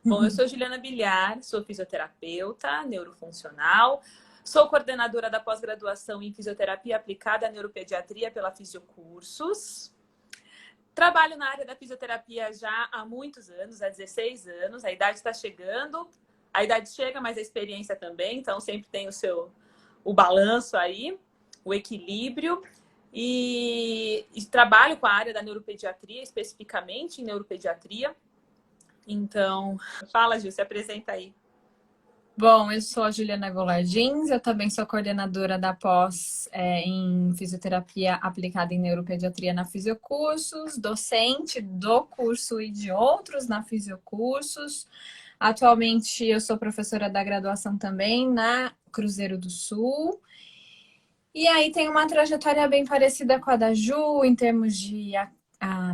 Bom, eu sou Juliana Bilhar, sou fisioterapeuta, neurofuncional, sou coordenadora da pós-graduação em fisioterapia aplicada à neuropediatria pela Fisiocursos. Trabalho na área da fisioterapia já há muitos anos, há 16 anos. A idade está chegando, a idade chega, mas a experiência também, então sempre tem o balanço aí, o equilíbrio. E trabalho com a área da neuropediatria, especificamente em neuropediatria. Então, fala, Gil, se apresenta aí. Bom, eu sou a Juliana Golardins, eu também sou coordenadora da pós em fisioterapia aplicada em neuropediatria na Fisiocursos, docente do curso e de outros na Fisiocursos. Atualmente eu sou professora da graduação também na Cruzeiro do Sul. E aí tem uma trajetória bem parecida com a da Ju, em termos de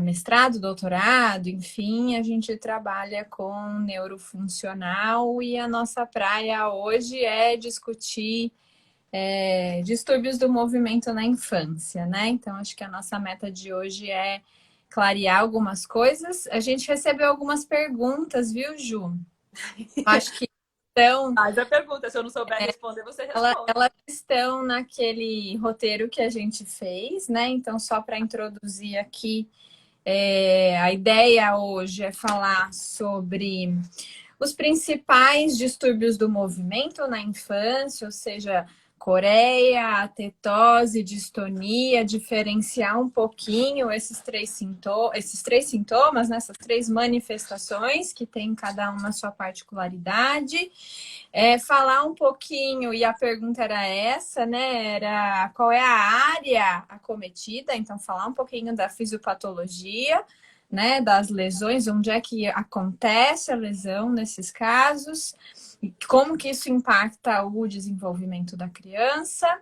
mestrado, doutorado, enfim, a gente trabalha com neurofuncional e a nossa praia hoje é discutir distúrbios do movimento na infância, né? Então, acho que a nossa meta de hoje é clarear algumas coisas. A gente recebeu algumas perguntas, viu, Ju? Acho que então, Faz a pergunta, se eu não souber responder, você responde. elas estão naquele roteiro que a gente fez, né? Então, só para introduzir aqui, a ideia hoje é falar sobre os principais distúrbios do movimento na infância, ou seja, coreia, tetose, distonia, diferenciar um pouquinho esses três sintomas, né, essas três manifestações que tem cada uma a sua particularidade. Falar um pouquinho, e a pergunta era essa, né? Era qual é a área acometida, então falar um pouquinho da fisiopatologia, né? Das lesões, onde é que acontece a lesão nesses casos, e como que isso impacta o desenvolvimento da criança.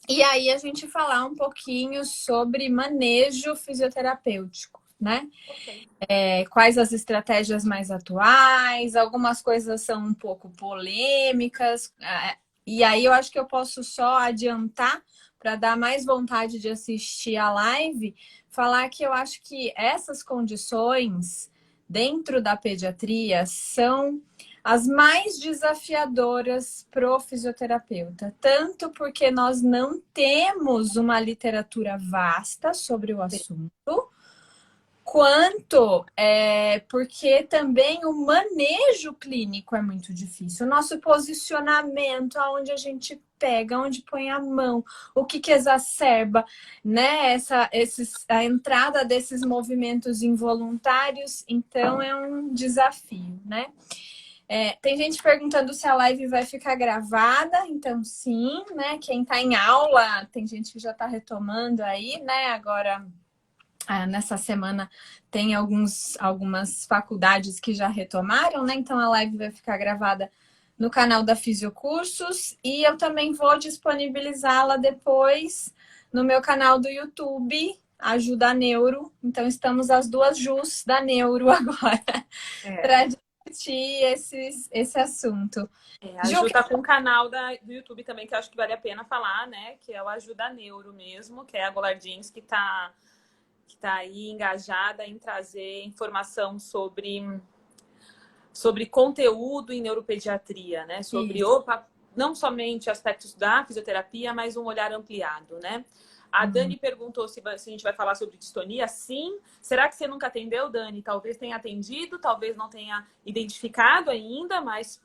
E aí a gente falar um pouquinho sobre manejo fisioterapêutico, né? Okay. Quais as estratégias mais atuais, algumas coisas são um pouco polêmicas, e aí eu acho que eu posso só adiantar para dar mais vontade de assistir a live, falar que eu acho que essas condições dentro da pediatria são as mais desafiadoras pro fisioterapeuta, tanto porque nós não temos uma literatura vasta sobre o assunto, quanto porque também o manejo clínico é muito difícil. O nosso posicionamento, aonde a gente pega, onde põe a mão, o que exacerba, né? A entrada desses movimentos involuntários, então é um desafio, né? Tem gente perguntando se a live vai ficar gravada, então sim, né? Quem está em aula, tem gente que já está retomando aí, né? Agora, nessa semana, tem algumas faculdades que já retomaram, né? Então a live vai ficar gravada no canal da Fisiocursos e eu também vou disponibilizá-la depois no meu canal do YouTube, Ajuda Neuro. Então estamos as duas Jus da Neuro agora para discutir esse assunto. A Ju tá com um canal do YouTube também que eu acho que vale a pena falar, né? Que é o Ajuda Neuro mesmo, que é a Golardins que tá aí engajada em trazer informação sobre conteúdo em neuropediatria, né? Sobre não somente aspectos da fisioterapia, mas um olhar ampliado, né? A Dani perguntou se a gente vai falar sobre distonia. Sim. Será que você nunca atendeu, Dani? Talvez tenha atendido, talvez não tenha identificado ainda, mas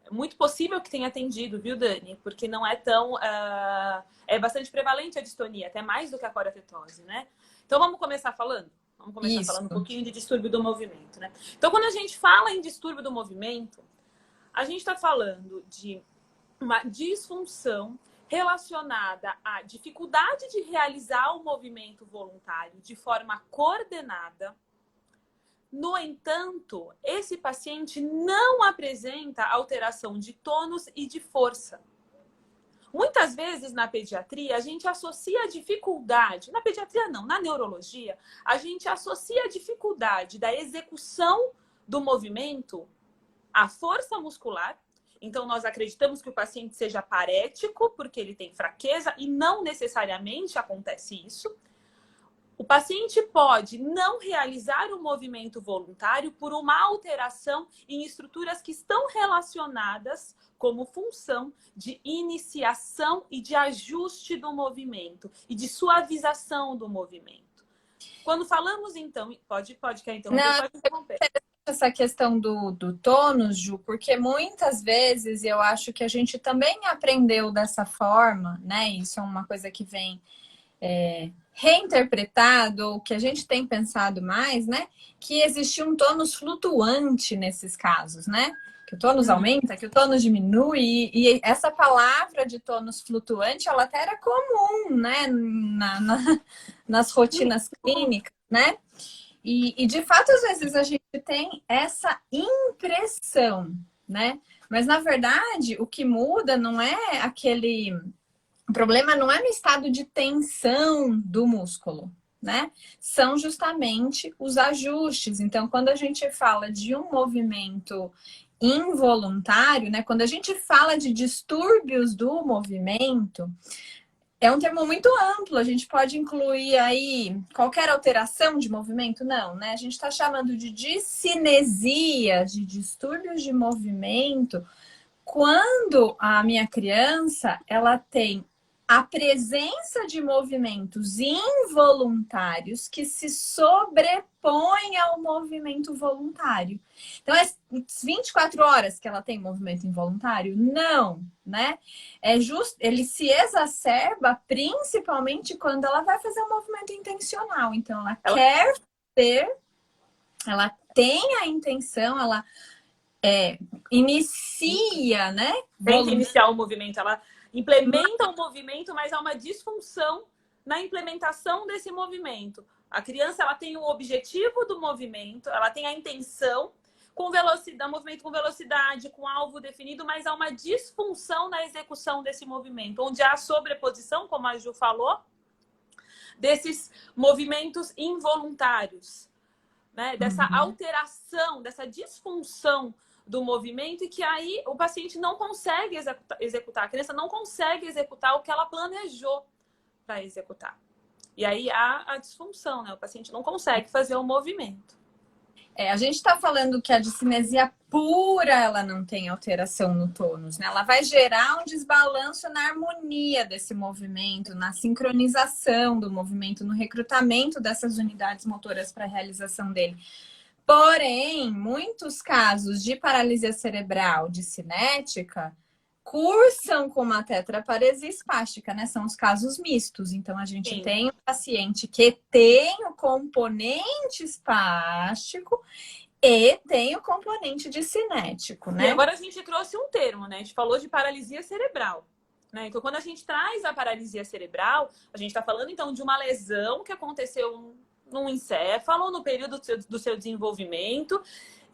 é muito possível que tenha atendido, viu, Dani? Porque não é tão... é bastante prevalente a distonia, até mais do que a coreotetose, né? Então, vamos começar falando? Vamos começar falando um pouquinho de distúrbio do movimento, né? Então, quando a gente fala em distúrbio do movimento, a gente está falando de uma disfunção relacionada à dificuldade de realizar o movimento voluntário de forma coordenada. No entanto, esse paciente não apresenta alteração de tônus e de força. Muitas vezes na pediatria a gente associa a dificuldade, na pediatria não, na neurologia, a gente associa a dificuldade da execução do movimento à força muscular. Então nós acreditamos que o paciente seja parético porque ele tem fraqueza e não necessariamente acontece isso. O paciente pode não realizar o movimento voluntário por uma alteração em estruturas que estão relacionadas como função de iniciação e de ajuste do movimento e de suavização do movimento. Quando falamos, então... quer interromper? Pode interromper. Essa questão do tônus, Ju, porque muitas vezes eu acho que a gente também aprendeu dessa forma, né? Isso é uma coisa que vem reinterpretado, ou que a gente tem pensado mais, né? Que existe um tônus flutuante nesses casos, né? Que o tônus aumenta, que o tônus diminui, e essa palavra de tônus flutuante, ela até era comum, né? Nas rotinas clínicas, né? E de fato, às vezes a gente tem essa impressão, né? Mas na verdade, o que muda não é aquele... O problema não é no estado de tensão do músculo, né? São justamente os ajustes. Então, quando a gente fala de um movimento involuntário, né? Quando a gente fala de distúrbios do movimento, é um termo muito amplo, a gente pode incluir aí qualquer alteração de movimento? Não, né? A gente está chamando de discinesia, de distúrbios de movimento, quando a minha criança, ela tem a presença de movimentos involuntários que se sobrepõem ao movimento voluntário. Então, é 24 horas que ela tem movimento involuntário? Não, né? Ele se exacerba principalmente quando ela vai fazer um movimento intencional. Então, ela quer ter, ela tem a intenção, ela inicia, né? Tenta iniciar o movimento, ela implementa o movimento, mas há uma disfunção na implementação desse movimento. A criança, ela tem o objetivo do movimento, ela tem a intenção com velocidade, movimento com velocidade, com alvo definido, mas há uma disfunção na execução desse movimento, onde há a sobreposição, como a Ju falou, desses movimentos involuntários, né? Dessa alteração, dessa disfunção do movimento, e que aí o paciente não consegue executar, a criança não consegue executar o que ela planejou para executar. E aí há a disfunção, né? O paciente não consegue fazer o movimento. A gente está falando que a discinesia pura, ela não tem alteração no tônus, né? Ela vai gerar um desbalanço na harmonia desse movimento, na sincronização do movimento, no recrutamento dessas unidades motoras para a realização dele. Porém, muitos casos de paralisia cerebral de cinética cursam com uma tetraparesia espástica, né? São os casos mistos. Então, a gente tem um paciente que tem o componente espástico e tem o componente de cinético, né? E agora a gente trouxe um termo, né? A gente falou de paralisia cerebral, né? Então, quando a gente traz a paralisia cerebral, a gente está falando, então, de uma lesão que aconteceu num encéfalo, no período do seu desenvolvimento,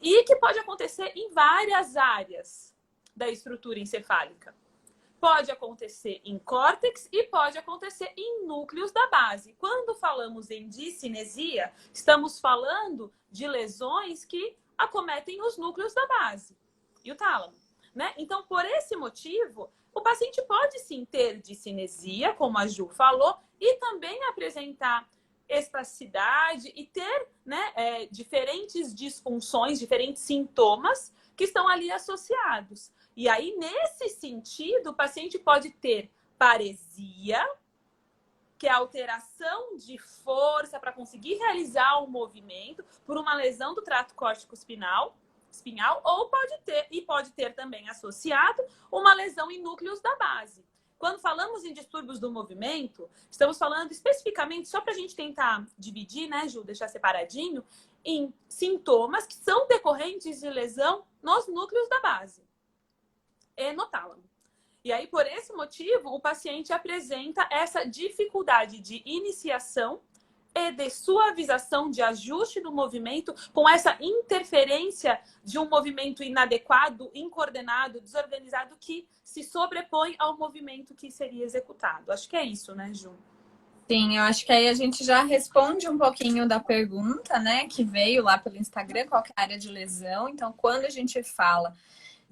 e que pode acontecer em várias áreas da estrutura encefálica. Pode acontecer em córtex e pode acontecer em núcleos da base. Quando falamos em discinesia, estamos falando de lesões que acometem os núcleos da base e o tálamo, né? Então, por esse motivo, o paciente pode sim ter discinesia, como a Ju falou, e também apresentar espasticidade e ter, né, diferentes disfunções, diferentes sintomas que estão ali associados. E aí, nesse sentido, o paciente pode ter paresia, que é a alteração de força para conseguir realizar o movimento por uma lesão do trato córtico-espinhal, ou pode ter também associado uma lesão em núcleos da base. Quando falamos em distúrbios do movimento, estamos falando especificamente, só para a gente tentar dividir, né, Ju, deixar separadinho, em sintomas que são decorrentes de lesão nos núcleos da base e no tálamo. E aí, por esse motivo, o paciente apresenta essa dificuldade de iniciação e de suavização, de ajuste do movimento, com essa interferência de um movimento inadequado, incoordenado, desorganizado, que se sobrepõe ao movimento que seria executado. Acho que é isso, né, Ju? Sim, eu acho que aí a gente já responde um pouquinho da pergunta, né, que veio lá pelo Instagram, qual que é a área de lesão. Então, quando a gente fala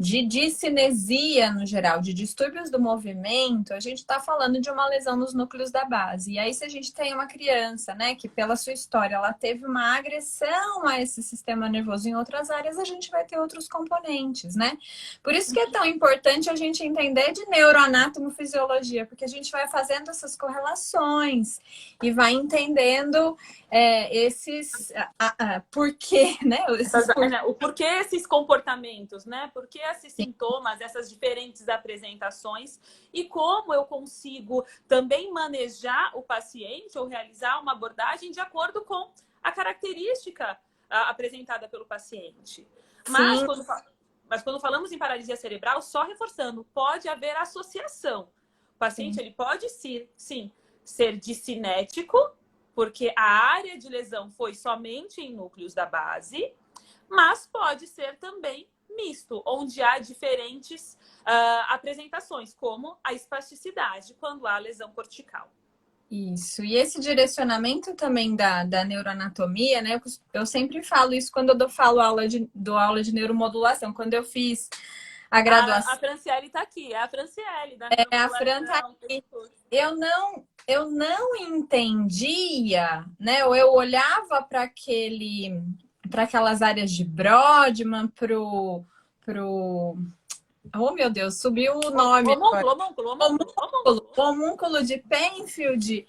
de discinesia no geral, de distúrbios do movimento, a gente está falando de uma lesão nos núcleos da base. E aí, se a gente tem uma criança, né, que pela sua história ela teve uma agressão a esse sistema nervoso em outras áreas, a gente vai ter outros componentes, né? Por isso que é tão importante a gente entender de neuroanatomofisiologia, porque a gente vai fazendo essas correlações e vai entendendo esses porquê, né? O porquê esses comportamentos, né? Por que esses sintomas, essas diferentes apresentações e como eu consigo também manejar o paciente ou realizar uma abordagem de acordo com a característica apresentada pelo paciente. Mas quando falamos em paralisia cerebral, só reforçando, pode haver associação. O paciente ele pode sim ser discinético, porque a área de lesão foi somente em núcleos da base, mas pode ser também misto, onde há diferentes apresentações, como a espasticidade, quando há lesão cortical. Isso. E esse direcionamento também da neuroanatomia, né? Eu sempre falo isso quando eu dou aula de neuromodulação. Quando eu fiz a graduação... A Franciele está aqui, é a Franciele da a Fran tá aqui. Eu não entendia, né? Ou eu olhava para aquelas áreas de Brodmann, oh, meu Deus, subiu o nome. Homúnculo de Penfield.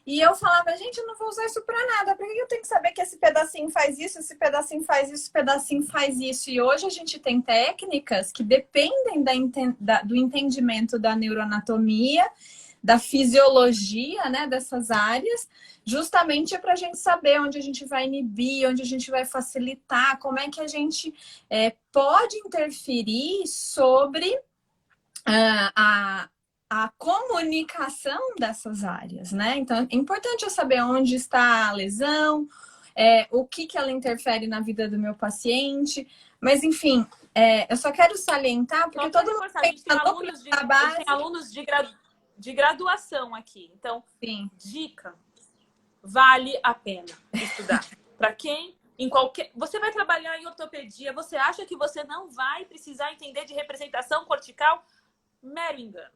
E eu falava, gente, eu não vou usar isso para nada. Por que eu tenho que saber que esse pedacinho faz isso, esse pedacinho faz isso, esse pedacinho faz isso? E hoje a gente tem técnicas que dependem do entendimento da neuroanatomia, da fisiologia, né, dessas áreas, justamente para a gente saber onde a gente vai inibir, onde a gente vai facilitar, como é que a gente pode interferir sobre a comunicação dessas áreas, né? Então, é importante eu saber onde está a lesão, o que ela interfere na vida do meu paciente, mas, enfim, eu só quero salientar, porque todo mundo tem alunos de graduação aqui. Então, dica, vale a pena estudar. Para quem, você vai trabalhar em ortopedia, você acha que você não vai precisar entender de representação cortical? Mero engano.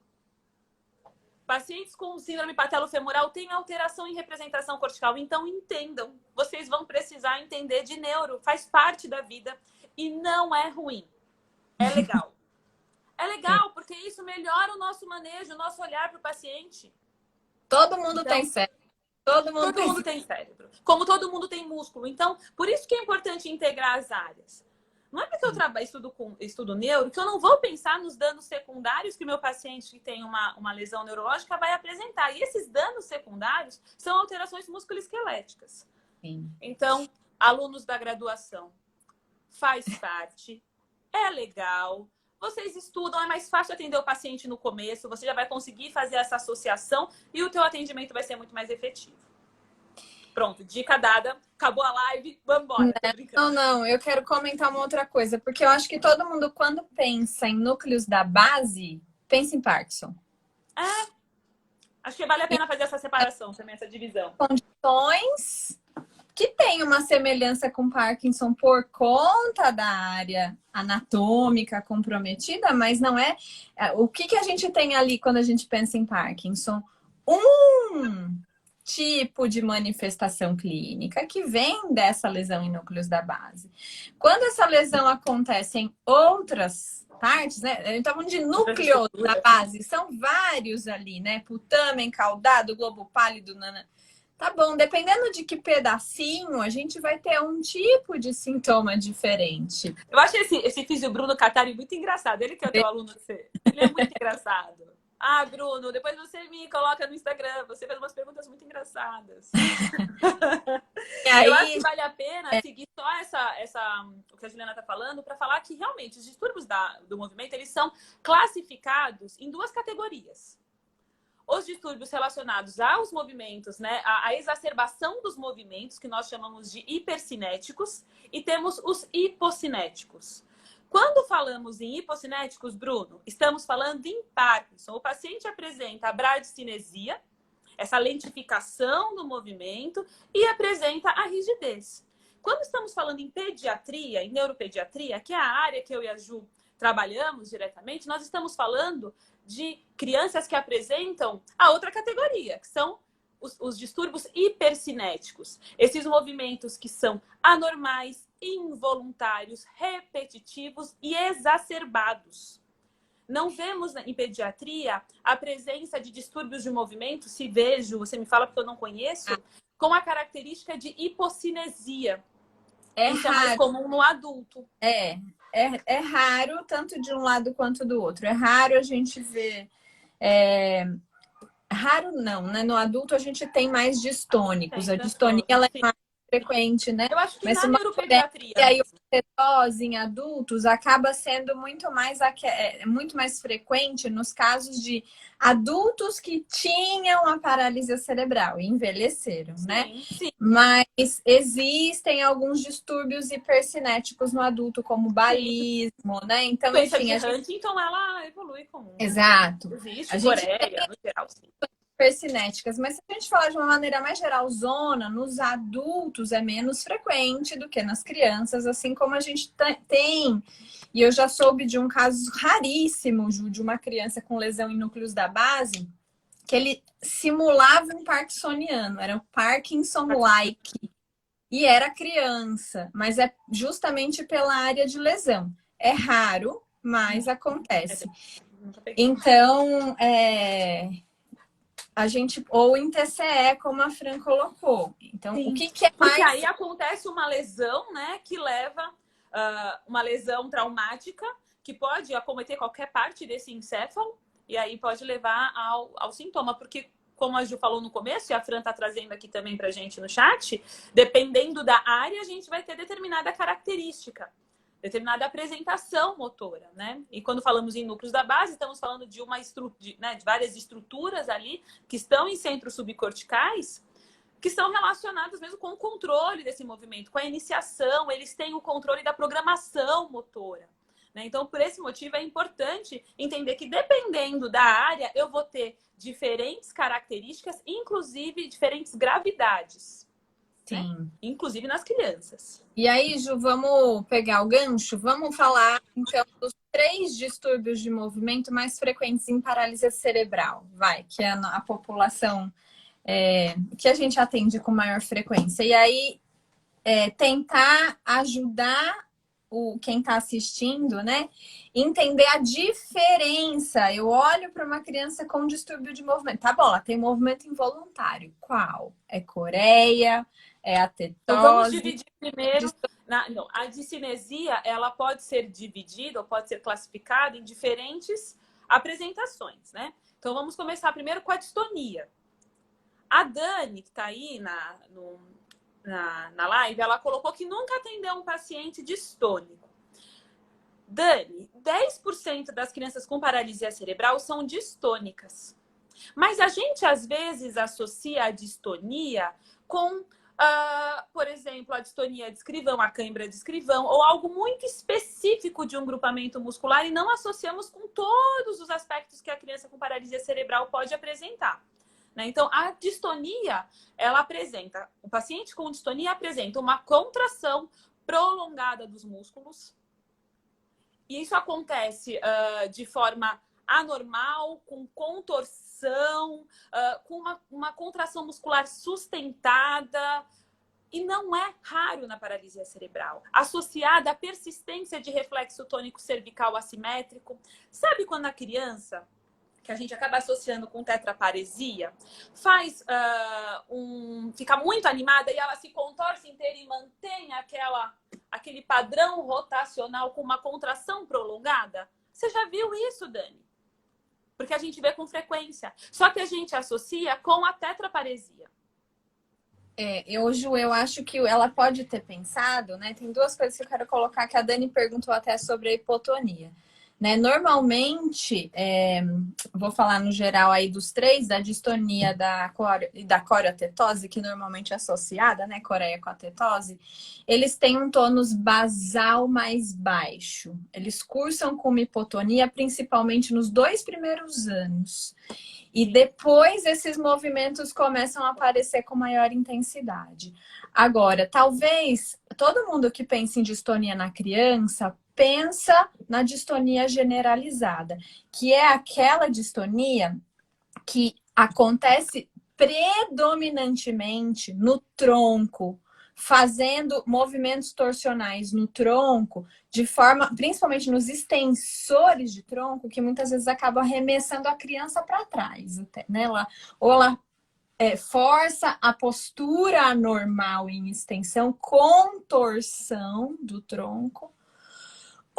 Pacientes com síndrome patelofemoral têm alteração em representação cortical, então entendam. Vocês vão precisar entender de neuro, faz parte da vida e não é ruim. É legal. É legal, porque isso melhora o nosso manejo, o nosso olhar para o paciente. Todo mundo tem cérebro. Todo mundo tem cérebro. Como todo mundo tem músculo. Então, por isso que é importante integrar as áreas. Não é porque eu estudo neuro que eu não vou pensar nos danos secundários que o meu paciente que tem uma lesão neurológica vai apresentar. E esses danos secundários são alterações musculoesqueléticas. Então, alunos da graduação, faz parte, é legal. Vocês estudam, é mais fácil atender o paciente no começo, você já vai conseguir fazer essa associação e o teu atendimento vai ser muito mais efetivo. Pronto, dica dada, acabou a live, vamos embora. Não, eu quero comentar uma outra coisa, porque eu acho que todo mundo, quando pensa em núcleos da base, pensa em Parkinson. Acho que vale a pena fazer essa separação também, essa divisão. Condições que tem uma semelhança com Parkinson por conta da área anatômica comprometida, mas não é... O que a gente tem ali quando a gente pensa em Parkinson? Um tipo de manifestação clínica que vem dessa lesão em núcleos da base. Quando essa lesão acontece em outras partes, né? A gente tá falando de núcleo da base, são vários ali, né? Putamen, caudado, globo pálido, Tá bom, dependendo de que pedacinho, a gente vai ter um tipo de sintoma diferente. Eu acho esse físio Bruno Catari muito engraçado. Ele que é o teu aluno, ele é muito engraçado. Bruno, depois você me coloca no Instagram. Você fez umas perguntas muito engraçadas. Eu acho que vale a pena seguir só o que a Juliana está falando para falar que realmente os distúrbios do movimento eles são classificados em duas categorias. Os distúrbios relacionados aos movimentos, né, a exacerbação dos movimentos, que nós chamamos de hipercinéticos, e temos os hipocinéticos. Quando falamos em hipocinéticos, Bruno, estamos falando em Parkinson. O paciente apresenta a bradicinesia, essa lentificação do movimento, e apresenta a rigidez. Quando estamos falando em pediatria, em neuropediatria, que é a área que eu e a Ju trabalhamos diretamente, nós estamos falando de crianças que apresentam a outra categoria, que são os distúrbios hipercinéticos. Esses movimentos que são anormais, involuntários, repetitivos e exacerbados. Não vemos em pediatria a presença de distúrbios de movimento, se vejo, você me fala porque eu não conheço, com a característica de hipocinesia. Isso é mais comum no adulto. É raro, tanto de um lado quanto do outro. É raro a gente ver... Raro não, né? No adulto a gente tem mais distônicos. A distonia ela é mais frequente, né? Eu acho que mas na neuropediatria. E aí, osteoporose em adultos acaba sendo muito mais frequente nos casos de adultos que tinham a paralisia cerebral e envelheceram, né? Sim. Mas existem alguns distúrbios hipercinéticos no adulto, como balismo, né? Então, enfim, então ela evolui comum. Exato. Existe, a Coreia, no geral, sim. Hipercinéticas, mas se a gente falar de uma maneira mais geralzona, nos adultos é menos frequente do que nas crianças, assim como a gente tem. E eu já soube de um caso raríssimo, Ju, de uma criança com lesão em núcleos da base, que ele simulava um parkinsoniano, era um Parkinson-like. E era criança, mas é justamente pela área de lesão. É raro, mas acontece. Então, a gente, ou em TCE, como a Fran colocou. Então, sim. O que é mais... Porque aí acontece uma lesão, né, que leva uma lesão traumática, que pode acometer qualquer parte desse encéfalo, e aí pode levar ao sintoma, porque, como a Ju falou no começo, e a Fran está trazendo aqui também para a gente no chat, dependendo da área, a gente vai ter determinada característica, determinada apresentação motora, né? E quando falamos em núcleos da base, estamos falando de de várias estruturas ali que estão em centros subcorticais, que estão relacionadas mesmo com o controle desse movimento, com a iniciação, eles têm o controle da programação motora, né? Então, por esse motivo, é importante entender que, dependendo da área, eu vou ter diferentes características, inclusive diferentes gravidades. Sim. Né? Inclusive nas crianças. E aí, Ju, vamos pegar o gancho? Vamos falar, então, dos 3 distúrbios de movimento mais frequentes em paralisia cerebral, que é a população que a gente atende com maior frequência. E aí, tentar ajudar quem está assistindo, né? Entender a diferença. Eu olho para uma criança com distúrbio de movimento. Tá bom, ela tem movimento involuntário. Qual? É coreia? É a tetose? Então, vamos dividir primeiro. A discinesia, ela pode ser dividida ou pode ser classificada em diferentes apresentações, né? Então, vamos começar primeiro com a distonia. A Dani, que está aí na live, ela colocou que nunca atendeu um paciente distônico. Dani, 10% das crianças com paralisia cerebral são distônicas. Mas a gente, às vezes, associa a distonia com, por exemplo, a distonia de escrivão, a cãibra de escrivão, ou algo muito específico de um grupamento muscular e não associamos com todos os aspectos que a criança com paralisia cerebral pode apresentar. Então, a distonia, ela apresenta, o paciente com distonia apresenta uma contração prolongada dos músculos. E isso acontece de forma anormal, com contorção, com uma contração muscular sustentada. E não é raro na paralisia cerebral, associada à persistência de reflexo tônico cervical assimétrico. Sabe quando a criança, que a gente acaba associando com tetraparesia, fica muito animada e ela se contorce inteira e mantém aquele padrão rotacional com uma contração prolongada? Você já viu isso, Dani? Porque a gente vê com frequência. Só que a gente associa com a tetraparesia. Ju, eu acho que ela pode ter pensado, né? Tem 2 coisas que eu quero colocar, que a Dani perguntou até sobre a hipotonia. né? Normalmente, vou falar no geral aí dos três, da distonia e da coreotetose, que normalmente é associada, né? Coreia com a tetose, eles têm um tônus basal mais baixo. Eles cursam com uma hipotonia, principalmente nos 2 primeiros anos. E depois esses movimentos começam a aparecer com maior intensidade. Agora, talvez todo mundo que pensa em distonia na criança pensa na distonia generalizada, que é aquela distonia que acontece predominantemente no tronco, fazendo movimentos torsionais no tronco, de forma, principalmente nos extensores de tronco, que muitas vezes acabam arremessando a criança para trás, né? Ou ela força a postura normal em extensão com torção do tronco,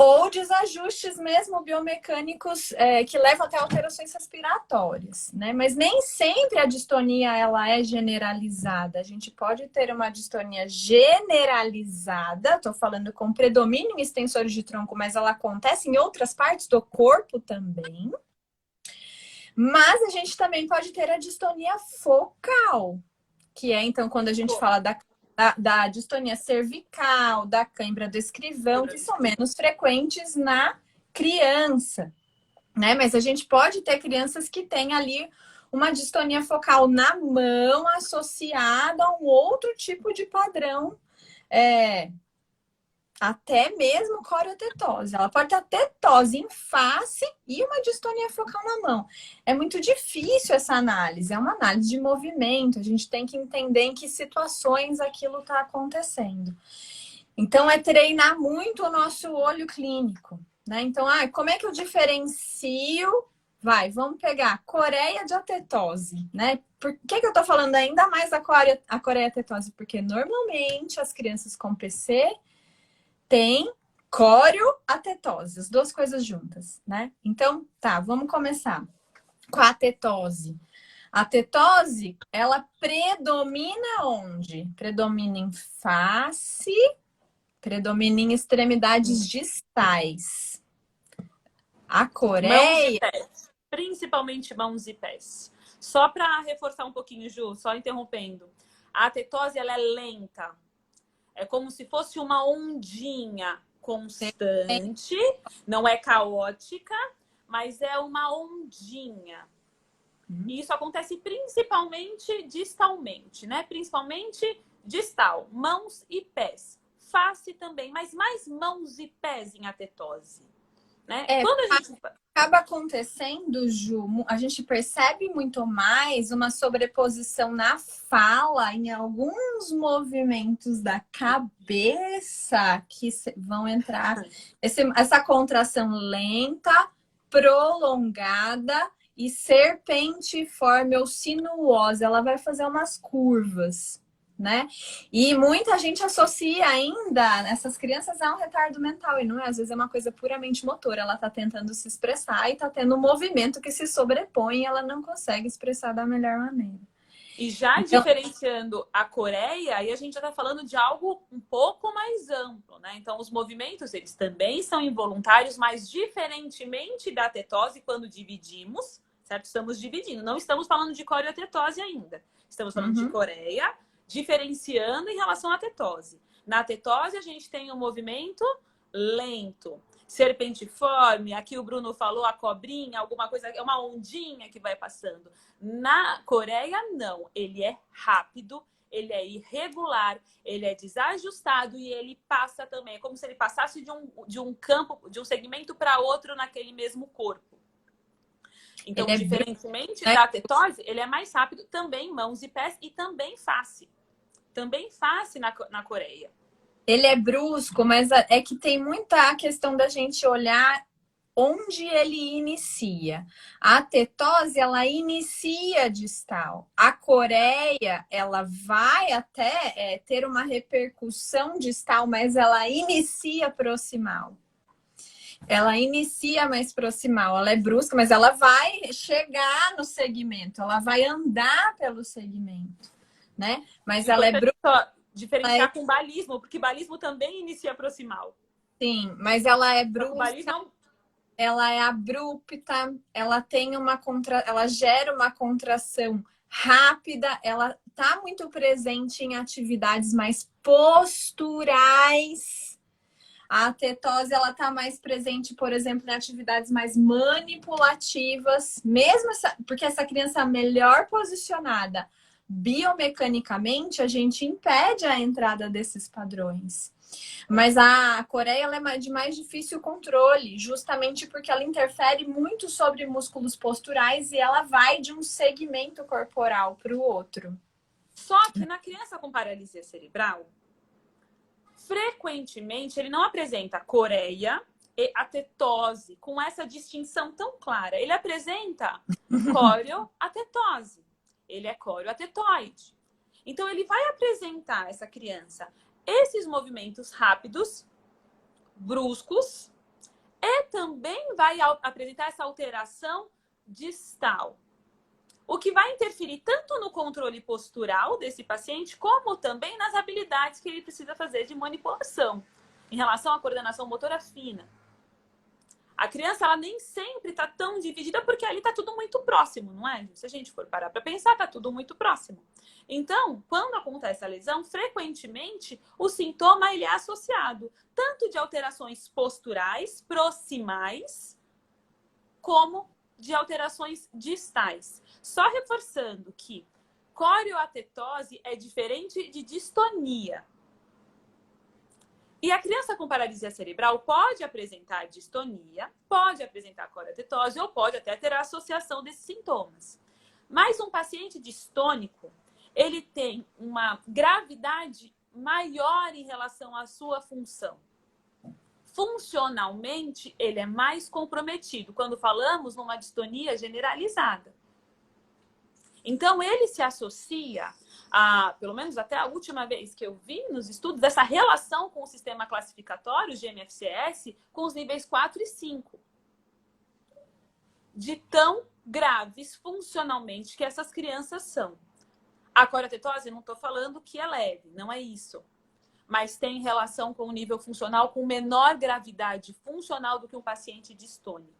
ou desajustes mesmo biomecânicos que levam até alterações respiratórias, né? Mas nem sempre a distonia ela é generalizada. A gente pode ter uma distonia generalizada, estou falando com predomínio em extensores de tronco, mas ela acontece em outras partes do corpo também. Mas a gente também pode ter a distonia focal, que é então quando a gente fala da distonia cervical, da cãibra do escrivão, que são menos frequentes na criança, né? Mas a gente pode ter crianças que têm ali uma distonia focal na mão associada a um outro tipo de padrão, até mesmo coreotetose. Ela pode ter tetose em face e uma distonia focal na mão. É muito difícil essa análise. É uma análise de movimento. A gente tem que entender em que situações aquilo está acontecendo. Então, é treinar muito o nosso olho clínico, né? Então, como é que eu diferencio? Vamos pegar coreia de atetose, né? Por que eu tô falando ainda mais da coreia tetose? Porque normalmente as crianças com PC tem coreo-atetose, as duas coisas juntas, né? Então, tá, vamos começar com a tetose. A tetose, ela predomina onde? Predomina em face, predomina em extremidades distais. A Mãos e coreia... pés. Principalmente mãos e pés. Só para reforçar um pouquinho, Ju, só interrompendo. A tetose, ela é lenta. É como se fosse uma ondinha constante, não é caótica, mas é uma ondinha. E isso acontece principalmente distalmente, né? Principalmente distal, mãos e pés. Face também, mas mais mãos e pés em atetose, né? Quando a gente... Acaba acontecendo, Ju, a gente percebe muito mais uma sobreposição na fala em alguns movimentos da cabeça que vão entrar essa contração lenta, prolongada e serpentiforme ou sinuosa. Ela vai fazer umas curvas, né? E muita gente associa ainda essas crianças a um retardo mental, e não é, às vezes é uma coisa puramente motora, ela tá tentando se expressar e tá tendo um movimento que se sobrepõe e ela não consegue expressar da melhor maneira. E já então, diferenciando a coreia, aí a gente já tá falando de algo um pouco mais amplo, né? Então, os movimentos, eles também são involuntários, mas diferentemente da tetose, quando dividimos, certo? Estamos dividindo, não estamos falando de coreotetose ainda. Estamos falando de coreia, diferenciando em relação à tetose. Na tetose, a gente tem um movimento lento, serpentiforme. Aqui o Bruno falou a cobrinha, alguma coisa, é uma ondinha que vai passando. Na coreia, não. Ele é rápido, ele é irregular, ele é desajustado e ele passa também. É como se ele passasse de um campo, de um segmento para outro naquele mesmo corpo. Então, diferentemente da tetose, ele é mais rápido, também mãos e pés e também face. Também face na coreia. Ele é brusco, mas é que tem muita questão da gente olhar onde ele inicia. A tetose, ela inicia distal. A coreia, ela vai até ter uma repercussão distal, mas ela inicia proximal. Ela inicia mais proximal, ela é brusca, mas ela vai chegar no segmento, ela vai andar pelo segmento, né? Mas ela é brusca. Diferenciar com balismo, porque balismo também inicia proximal. Sim, mas ela é brusca. ela é abrupta, ela gera uma contração rápida, ela está muito presente em atividades mais posturais. A tetose, ela está mais presente, por exemplo, em atividades mais manipulativas, porque essa criança melhor posicionada biomecanicamente, a gente impede a entrada desses padrões. Mas a Coreia, ela é de mais difícil controle, justamente porque ela interfere muito sobre músculos posturais e ela vai de um segmento corporal para o outro. Só que na criança com paralisia cerebral, frequentemente ele não apresenta coreia e a tetose com essa distinção tão clara. Ele apresenta coreo-atetose. Ele é coreo-atetoide. Então ele vai apresentar essa criança esses movimentos rápidos, bruscos, e também vai apresentar essa alteração distal. O que vai interferir tanto no controle postural desse paciente, como também nas habilidades que ele precisa fazer de manipulação, em relação à coordenação motora fina. A criança, ela nem sempre está tão dividida, porque ali está tudo muito próximo, não é? Se a gente for parar para pensar, está tudo muito próximo. Então, quando acontece a lesão, frequentemente o sintoma ele é associado tanto de alterações posturais, proximais, como de alterações distais. Só reforçando que coreo-atetose é diferente de distonia. E a criança com paralisia cerebral pode apresentar distonia, pode apresentar coreo-atetose ou pode até ter a associação desses sintomas. Mas um paciente distônico, ele tem uma gravidade maior em relação à sua função. Funcionalmente, ele é mais comprometido quando falamos numa distonia generalizada. Então, ele se associa pelo menos até a última vez que eu vi nos estudos, dessa relação com o sistema classificatório, GMFCS, com os níveis 4 e 5. De tão graves funcionalmente que essas crianças são. A coreo-atetose, não estou falando que é leve, não é isso. Mas tem relação com o nível funcional com menor gravidade funcional do que um paciente distônico.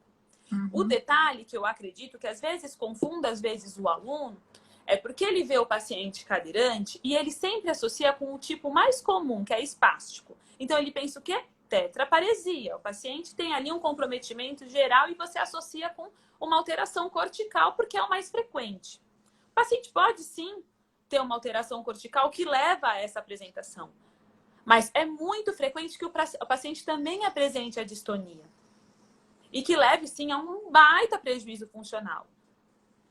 O detalhe que eu acredito que às vezes confunda, às vezes, o aluno, é porque ele vê o paciente cadeirante e ele sempre associa com o tipo mais comum, que é espástico. Então, ele pensa o quê? Tetraparesia. O paciente tem ali um comprometimento geral e você associa com uma alteração cortical, porque é o mais frequente. O paciente pode, sim, ter uma alteração cortical que leva a essa apresentação. Mas é muito frequente que o paciente também apresente a distonia. E que leve, sim, a um baita prejuízo funcional.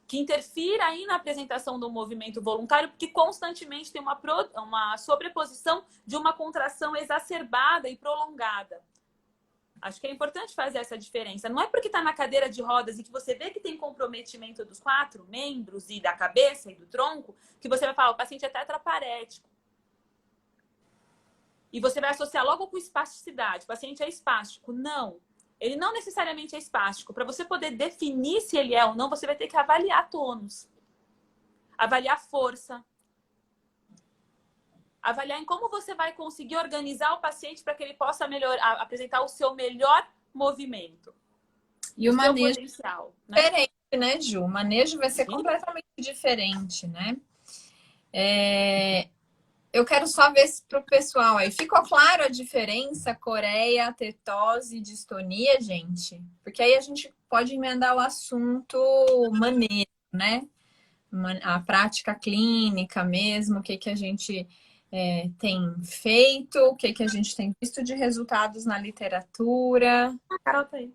Que interfira aí na apresentação do movimento voluntário, porque constantemente tem uma sobreposição de uma contração exacerbada e prolongada. Acho que é importante fazer essa diferença. Não é porque está na cadeira de rodas e que você vê que tem comprometimento dos 4 membros e da cabeça e do tronco, que você vai falar, o paciente é tetraparético. E você vai associar logo com espasticidade. O paciente é espástico. Não. Ele não necessariamente é espástico. Para você poder definir se ele é ou não, você vai ter que avaliar tônus. Avaliar força. Avaliar em como você vai conseguir organizar o paciente para que ele possa apresentar o seu melhor movimento. E o manejo potencial, né? Diferente, né, Ju? O manejo vai ser completamente diferente, né? Eu quero só ver para o pessoal aí. Ficou claro a diferença coreia, tetose e distonia, gente? Porque aí a gente pode emendar o assunto manejo, né? A prática clínica mesmo, o que a gente tem feito, o que a gente tem visto de resultados na literatura. A Carol tá aí.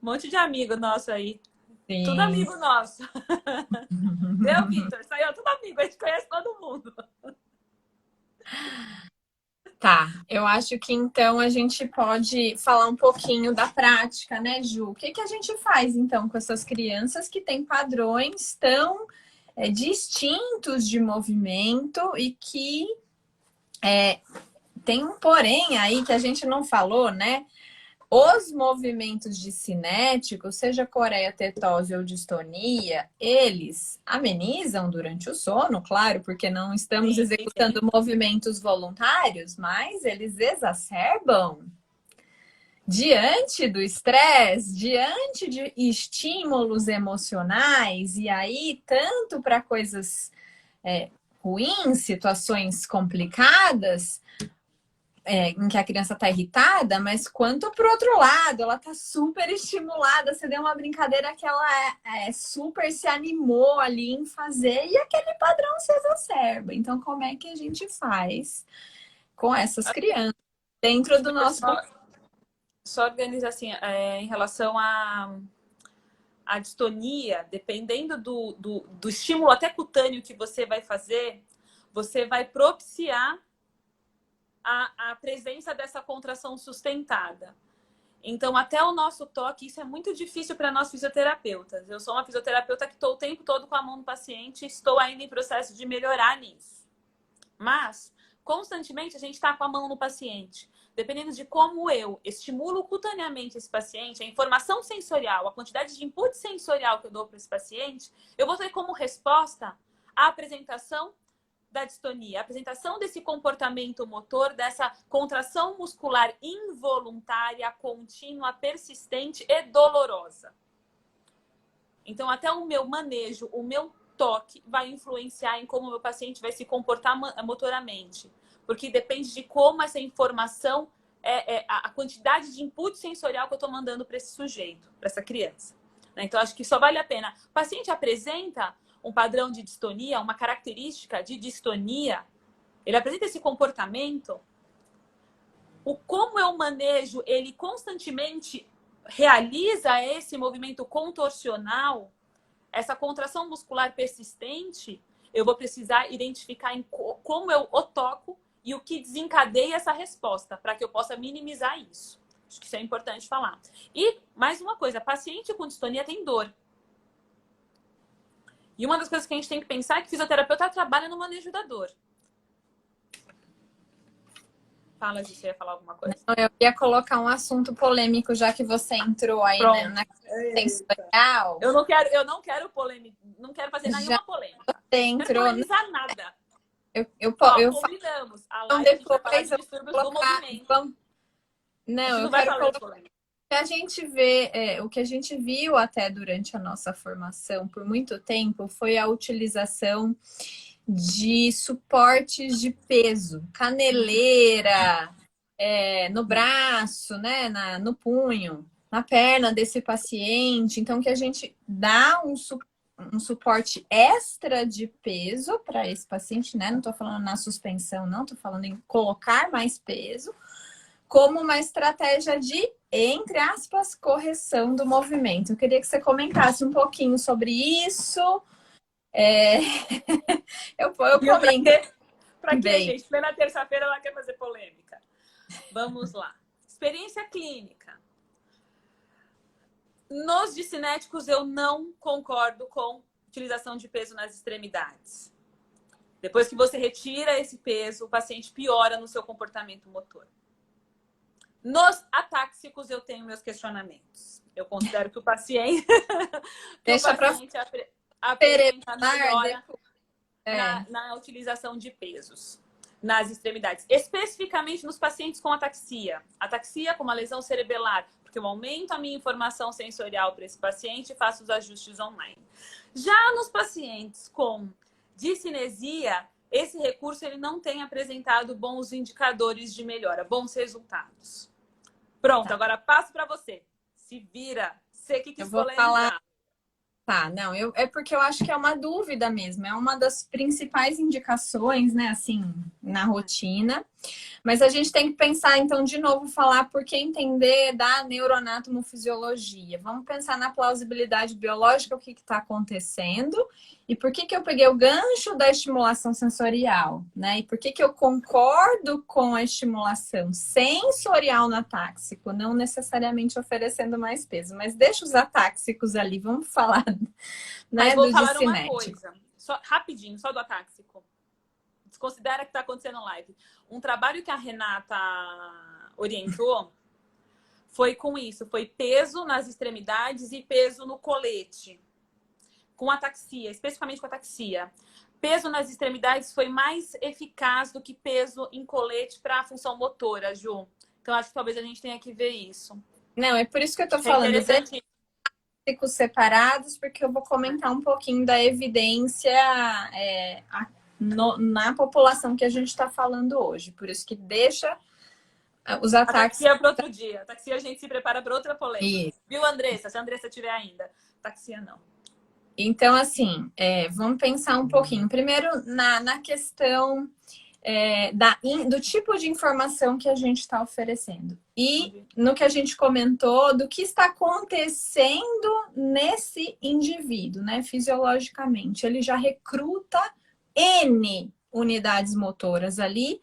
Um monte de amigo nosso aí. Sim. Tudo amigo nosso. Eu, Vitor, saiu tudo amigo, a gente conhece todo mundo. Tá, eu acho que então a gente pode falar um pouquinho da prática, né, Ju? O que a gente faz então com essas crianças que têm padrões tão distintos de movimento e que tem um porém aí que a gente não falou, né? Os movimentos de cinéticos, seja coreia, tetose ou distonia, eles amenizam durante o sono, claro, porque não estamos executando movimentos voluntários, mas eles exacerbam. diante do estresse, diante de estímulos emocionais, e aí, tanto para coisas ruins, situações complicadas, em que a criança está irritada, mas quanto para o outro lado, ela está super estimulada. Você deu uma brincadeira que ela super se animou ali em fazer e aquele padrão se exacerba. Então, como é que a gente faz com essas crianças dentro do nosso... Só organiza assim, em relação à distonia, dependendo do estímulo até cutâneo que você vai fazer, você vai propiciar a presença dessa contração sustentada. Então, até o nosso toque, isso é muito difícil para nós fisioterapeutas. Eu sou uma fisioterapeuta que estou o tempo todo com a mão no paciente e estou ainda em processo de melhorar nisso. Mas, constantemente, a gente está com a mão no paciente. Dependendo de como eu estimulo cutaneamente esse paciente, a informação sensorial, a quantidade de input sensorial que eu dou para esse paciente, eu vou ter como resposta a apresentação da distonia, a apresentação desse comportamento motor, dessa contração muscular involuntária, contínua, persistente e dolorosa. Então, até o meu manejo, o meu toque vai influenciar em como o meu paciente vai se comportar motoramente. Porque depende de como essa informação, a quantidade de input sensorial que eu estou mandando para esse sujeito, para essa criança. Então, acho que só vale a pena. O paciente apresenta um padrão de distonia, uma característica de distonia, ele apresenta esse comportamento, como eu manejo, ele constantemente realiza esse movimento contorcional, essa contração muscular persistente, eu vou precisar identificar como eu o toco e o que desencadeia essa resposta, para que eu possa minimizar isso. Acho que isso é importante falar. E, mais uma coisa, paciente com distonia tem dor. E uma das coisas que a gente tem que pensar é que fisioterapeuta trabalha no manejo da dor. Fala, Gi, você ia falar alguma coisa? Não, eu ia colocar um assunto polêmico, já que você entrou aí, né, na sensorial. Eu não quero polêmica, não quero fazer nenhuma polêmica. Você entrou... Não quero polemizar nada. Eu convidamos a live, a gente vai falar de distúrbios do movimento. Não, eu quero colocar... A gente vê, o que a gente viu até durante a nossa formação por muito tempo foi a utilização de suportes de peso, caneleira, no braço, né, no punho, na perna desse paciente. Então, que a gente dá um suporte extra de peso para esse paciente, né? Não estou falando na suspensão, não, estou falando em colocar mais peso, como uma estratégia de, entre aspas, correção do movimento. Eu queria que você comentasse um pouquinho sobre isso. Eu comento. Para quê, gente? Plena terça-feira ela quer fazer polêmica. Vamos lá. Experiência clínica. Nos discinéticos, eu não concordo com utilização de peso nas extremidades. Depois que você retira esse peso, o paciente piora no seu comportamento motor. Nos atáxicos, eu tenho meus questionamentos. Eu considero que o paciente, apresenta melhora na utilização de pesos nas extremidades, especificamente nos pacientes com ataxia. Ataxia com uma lesão cerebelar, porque eu aumento a minha informação sensorial para esse paciente e faço os ajustes online. Já nos pacientes com discinesia, esse recurso ele não tem apresentado bons indicadores de melhora, bons resultados. Pronto, agora passo para você. Se vira. Você que quis polemizar. Tá, não, é porque eu acho que é uma dúvida mesmo, é uma das principais indicações, né, assim, na rotina. Mas a gente tem que pensar, então, de novo, falar por que entender da neuroanatomofisiologia. Vamos pensar na plausibilidade biológica, o que está acontecendo, e por que eu peguei o gancho da estimulação sensorial, né? E por que eu concordo com a estimulação sensorial no atáxico, não necessariamente oferecendo mais peso. Mas deixa os atáxicos ali, vamos falar, né, mas vou falar uma coisa, rapidinho, só do atáxico. Desconsidera que está acontecendo live. Um trabalho que a Renata orientou foi com isso. Foi peso nas extremidades e peso no colete. Com ataxia, especificamente com ataxia. Peso nas extremidades foi mais eficaz do que peso em colete para a função motora, Ju. Então, acho que talvez a gente tenha que ver isso. Não, é por isso que eu tô É falando interessante. ciclos separados, porque eu vou comentar um pouquinho da evidência na população que a gente está falando hoje. Por isso que deixa os A ataques. taxia para outro dia. A taxia a gente se prepara para outra polêmica. Isso. Viu, Andressa? Se a Andressa tiver ainda. Taxia não. Então, assim, vamos pensar um pouquinho. Primeiro, na questão do tipo de informação que a gente está oferecendo. E no que a gente comentou, do que está acontecendo nesse indivíduo, né? Fisiologicamente. Ele já recruta N unidades motoras ali,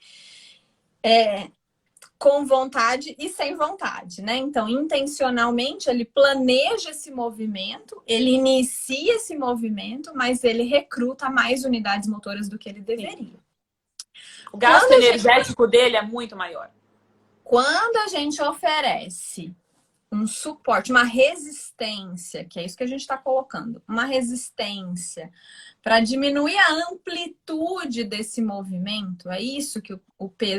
com vontade e sem vontade, né? Então, intencionalmente, ele planeja esse movimento, ele inicia esse movimento, mas ele recruta mais unidades motoras do que ele deveria. O gasto energético dele é muito maior. Quando a gente oferece um suporte, uma resistência, que é isso que a gente está colocando, uma resistência para diminuir a amplitude desse movimento, é isso que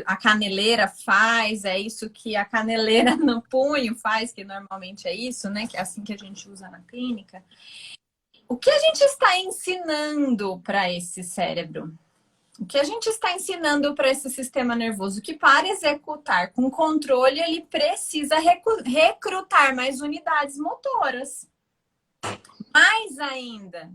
a caneleira faz, é isso que a caneleira no punho faz, que normalmente é isso, né? Que é assim que a gente usa na clínica. O que a gente está ensinando para esse cérebro? O que a gente está ensinando para esse sistema nervoso? Que para executar com controle, ele precisa recrutar mais unidades motoras. Mais ainda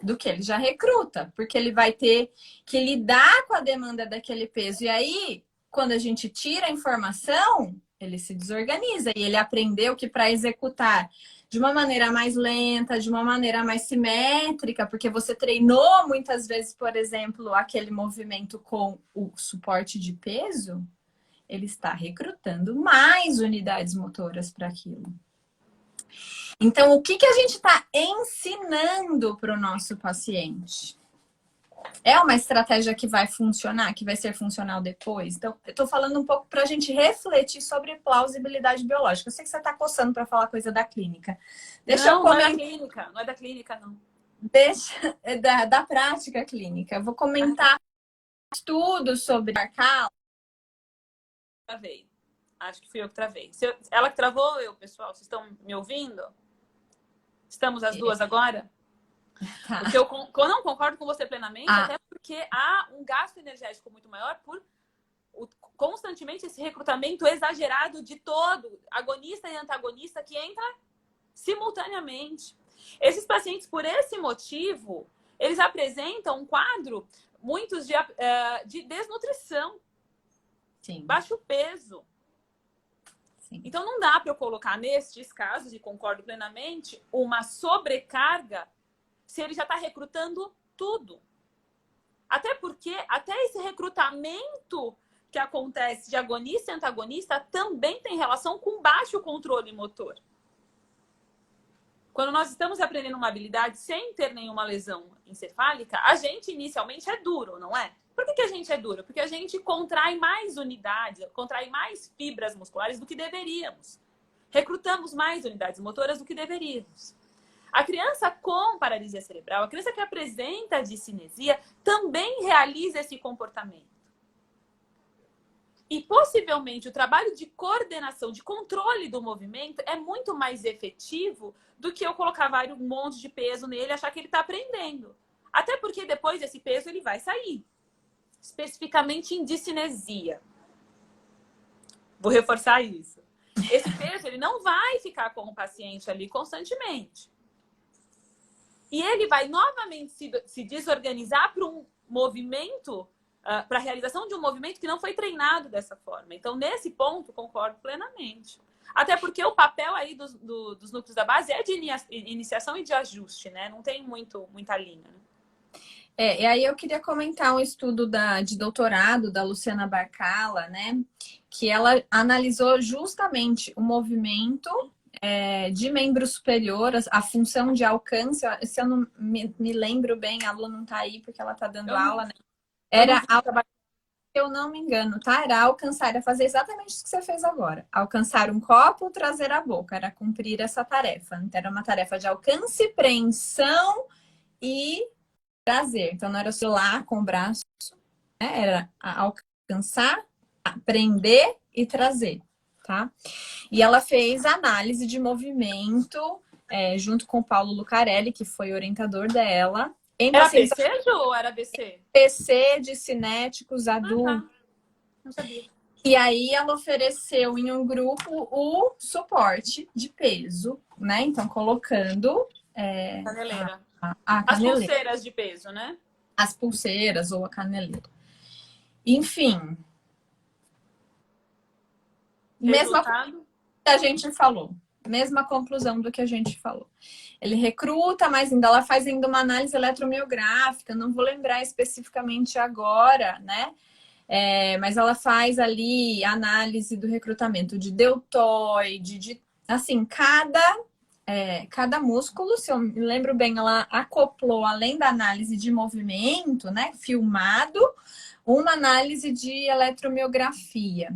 do que ele já recruta, porque ele vai ter que lidar com a demanda daquele peso. E aí, quando a gente tira a informação, ele se desorganiza e ele aprendeu que para executar de uma maneira mais lenta, de uma maneira mais simétrica, porque você treinou muitas vezes, por exemplo, aquele movimento com o suporte de peso, ele está recrutando mais unidades motoras para aquilo. Então, o que a gente está ensinando para o nosso paciente? É uma estratégia que vai funcionar, que vai ser funcional depois? Então, eu estou falando um pouco para a gente refletir sobre plausibilidade biológica. Eu sei que você está coçando para falar coisa da clínica. Não é da clínica, não é da clínica, não. Da prática clínica. Eu vou comentar estudos sobre Barcal. Travei. Acho que fui eu que travei. Ela que travou ou eu, pessoal? Vocês estão me ouvindo? Estamos as duas agora? Tá. Porque eu não concordo com você plenamente, até porque há um gasto energético muito maior por constantemente esse recrutamento exagerado de todo, agonista e antagonista, que entra simultaneamente. Esses pacientes, por esse motivo, eles apresentam um quadro, muitos de desnutrição, Sim. baixo peso. Sim. Então, não dá para eu colocar nestes casos, e concordo plenamente, uma sobrecarga se ele já está recrutando tudo. Até porque, até esse recrutamento que acontece de agonista e antagonista também tem relação com baixo controle motor. Quando nós estamos aprendendo uma habilidade sem ter nenhuma lesão encefálica, a gente inicialmente é duro, não é? Por que a gente é duro? Porque a gente contrai mais unidades, contrai mais fibras musculares do que deveríamos. Recrutamos mais unidades motoras do que deveríamos. A criança com paralisia cerebral, a criança que apresenta discinesia, também realiza esse comportamento. E possivelmente o trabalho de coordenação, de controle do movimento é muito mais efetivo do que eu colocar um monte de peso nele e achar que ele está aprendendo. Até porque depois desse peso ele vai sair. Especificamente em discinesia. Vou reforçar isso. Esse peso ele não vai ficar com o paciente ali constantemente. E ele vai novamente se desorganizar para um movimento, para a realização de um movimento que não foi treinado dessa forma. Então, nesse ponto, concordo plenamente. Até porque o papel aí dos núcleos da base é de iniciação e de ajuste, né? Não tem muita linha, né? E aí eu queria comentar um estudo de doutorado da Luciana Barcala, né? Que ela analisou justamente o movimento de membro superior, a função de alcance. Se eu não me lembro bem, a Lu não está aí porque ela está dando aula, né? Se eu não me engano, tá? Era alcançar, era fazer exatamente isso que você fez agora. Alcançar um copo, trazer a boca. Era cumprir essa tarefa. Então, era uma tarefa de alcance, preensão e prazer. Então, não era oscilar com o braço, né? Era alcançar descansar, aprender e trazer, tá? E ela fez análise de movimento junto com o Paulo Lucarelli, que foi orientador dela, em Era pacientes PC, Ju, ou era BC? PC de cinéticos adultos. Tá. Não sabia. E aí ela ofereceu em um grupo o suporte de peso, né? Então, colocando Caneleira. a As caneleira. pulseiras de peso, né? As pulseiras ou a caneleira. Enfim. Mesma coisa que a gente falou. Mesma conclusão do que a gente falou. Ele recruta, mas ainda ela faz ainda uma análise eletromiográfica, não vou lembrar especificamente agora, né? Mas ela faz ali análise do recrutamento de deltoide, assim, cada músculo, se eu me lembro bem, ela acoplou, além da análise de movimento, né, filmado, uma análise de eletromiografia.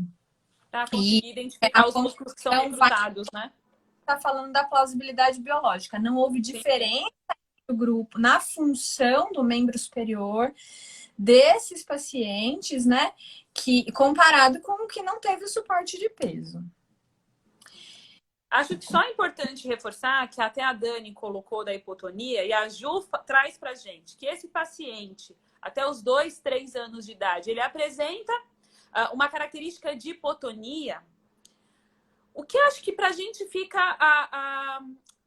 Para conseguir identificar os músculos que são recrutados, né? Está falando da plausibilidade biológica. Não houve diferença do grupo na função do membro superior desses pacientes, né? Que comparado com o que não teve o suporte de peso. Acho que só é importante reforçar que até a Dani colocou da hipotonia e a Ju traz pra gente que esse paciente, até os 2, 3 anos de idade, ele apresenta uma característica de hipotonia. O que acho que pra gente fica